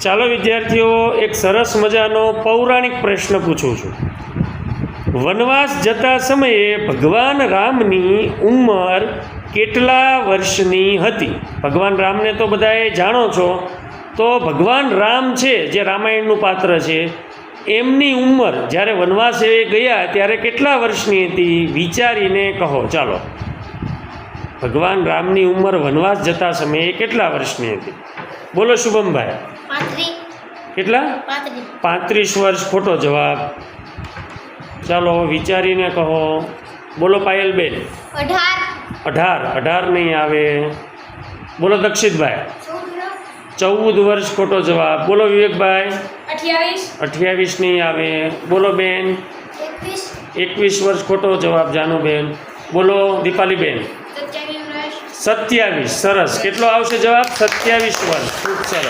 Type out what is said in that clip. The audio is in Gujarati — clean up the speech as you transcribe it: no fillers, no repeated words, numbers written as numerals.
ચાલો વિદ્યાર્થીઓ, એક સરસ મજાનો પૌરાણિક પ્રશ્ન પૂછું છું. વનવાસ જતા સમયે ભગવાન રામની ઉંમર કેટલા વર્ષની હતી? ભગવાન રામને તો બધાએ જાણો છો, તો ભગવાન રામ છે જે રામાયણનું પાત્ર છે, એમની ઉંમર જ્યારે વનવાસે ગયા ત્યારે કેટલા વર્ષની હતી? વિચારીને કહો. ચાલો, ભગવાન રામની ઉંમર વનવાસ જતા સમયે કેટલા વર્ષની હતી? બોલો શુભમભાઈ. કેટલા? 35 વર્ષ. ખોટો જવાબ. ચાલો વિચારીને કહો. બોલો પાયલબેન. 18 નહીં આવે. બોલો દક્ષિતભાઈ. 14 વર્ષ. ખોટો જવાબ. બોલો વિવેકભાઈ. 28 નહીં આવે. બોલો બેન. 21 વર્ષ. ખોટો જવાબ જાનુબેન. બોલો દીપાલીબેન. 27. સરસ. કેટલો આવશે જવાબ? 27 વર્ષ. ખૂબ સરસ.